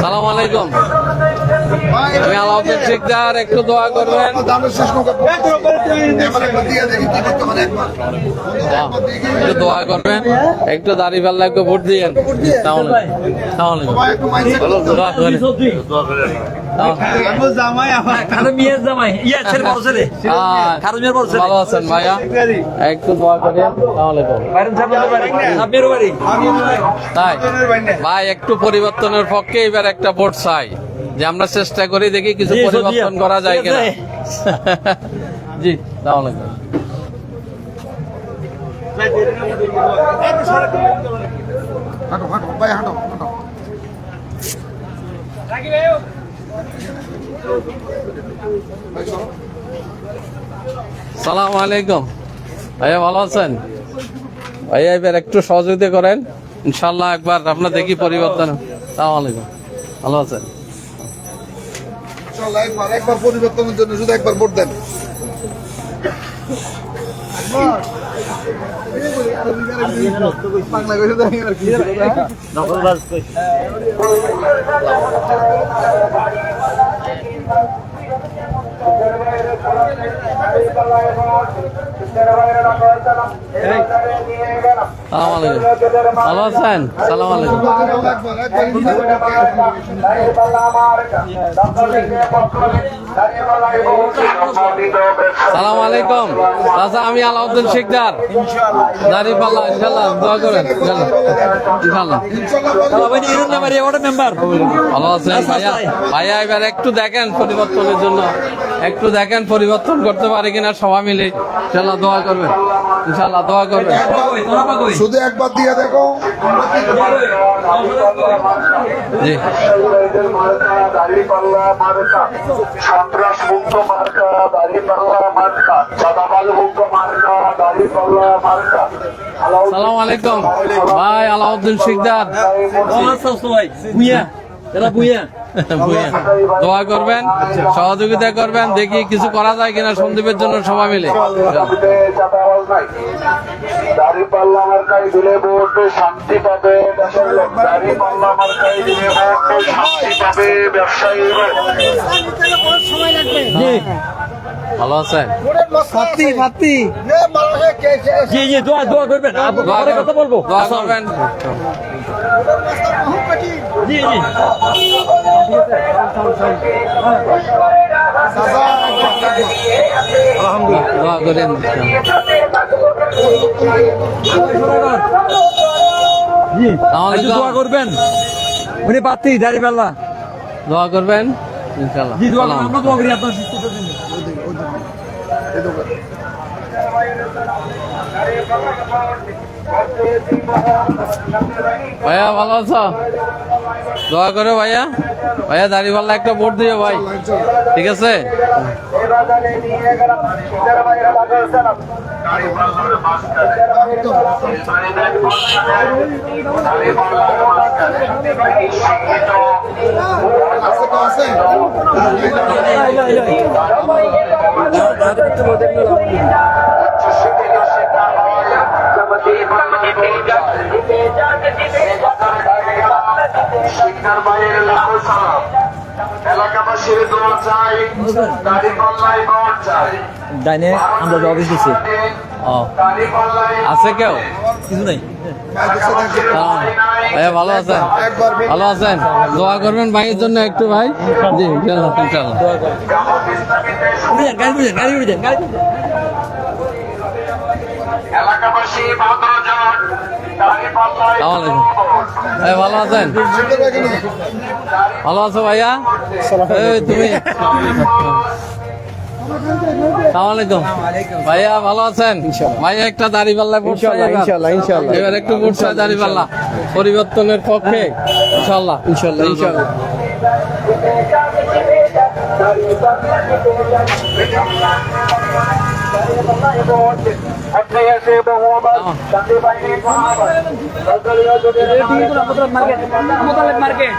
সালাম আলাইকুম। আমি আলাউদ্দিন শিকদার, একটু দোয়া করবেন। একটু দোয়া করবেন, একটু দাঁড়িয়ে পাল্লা একটু ভোট দিয়েন। ভালো আছেন ভাইয়া? একটু দোয়া করেন। তাই ভাই, একটু পরিবর্তনের পক্ষে এবার একটা ভোট চাই, যে আমরা চেষ্টা করি দেখি কিছু পরিবর্তন করা যায় কিনা। জি, তাহলে সালাম আলাইকুম ভাইয়া, ভালো আছেন ভাইয়া? এবার একটু সহযোগিতা করেন ইনশাল্লাহ, একবার আপনার দেখি পরিবর্তন। সালাম আলাইকুম, ভালো আছেন? একবার পরিবর্তনের জন্য শুধু একবার ভোট দেন। ভালো আছেন? সালাম আলাইকুম। সালাম আলাইকুম চাচা, আমি আলাউদ্দিন শিকদার, দাঁড়িপাল্লা। ইনশাল্লাহ দোয়া করেন। ইনশাল্লাহ ভালো আছেন ভাইয়া? ভাইয়া এবার একটু দেখেন পরিবর্তনের জন্য, একটু দেখেন পরিবর্তন করতে পারে কিনা সবাই মিলে। ইনশাল্লাহ দোয়া করবেন, ইনশাল্লাহ দোয়া করবেন। শুধু একবার দিয়ে দেখো। জি, সন্ত্রাস মুক্ত মার্কা দাঁড়িপাল্লা মার্কা, চাঁদাবাজ মুক্ত মার্কা দাঁড়িপাল্লা মার্কা। সালাম আলাইকুম ভাই, আলাউদ্দিন শিকদার। দোয়া করবেন, সহযোগিতা করবেন, দেখি কিছু করা যায় কিনা সন্দীপের জন্য সবাই মিলে। দাঁড়িপাল্লা মার্কায় দিলে ভোট শান্তি পাবে দেশের লোক। দাঁড়িপাল্লা মার্কায় দিলে ভোট শান্তি পাবে ব্যবসায়ী। ভালো আছেন? দোয়া করবেন, কথা বলবো। দোয়া করবেন। জি জি, দোয়া করেন। দোয়া করবেন, উনি পাত্রী দাঁড়িপাল্লা দোয়া করবেন ইনশাল্লাহ। জি, দোয়া করবেন, আমরা দোয়া করি আপনার সুস্থতার জন্য। ভাইয়া ভালো আছো? দোয়া করো ভাইয়া। ভাইয়া দাঁড়িপাল্লা একটা ভোট দিও ভাই, ঠিক আছে? এলাকাবাসীর দোয়া চাই, দাঁড়িপাল্লায় ভোট চাই। ডাইনে আমরা অফিস দিচ্ছি, আছে কেউ? কিছু নাই। ভাইয়া ভালো আছেন? ভালো আছেন? দোয়া করবেন ভাইয়ের জন্য একটু ভাই। জি ইনশাল্লাহ, ইনশাল্লাহ। এলাকাবাসী ভাদ্রজন দাঁড়িপাল্লায় ভাই ভালো আছেন? ভালো আছো ভাইয়া? এই তুমি? সালামালাইকুম ভাইয়া, ভালো আছেন? ভাইয়া একটা দাঁড়িপাল্লা ভোট চাই এবার, একটু ভোট চাই দাঁড়িপাল্লা পরিবর্তনের পক্ষে। ইনশাল্লাহ, ইনশাল্লাহ, ইনশাল্লাহ। মার্কেট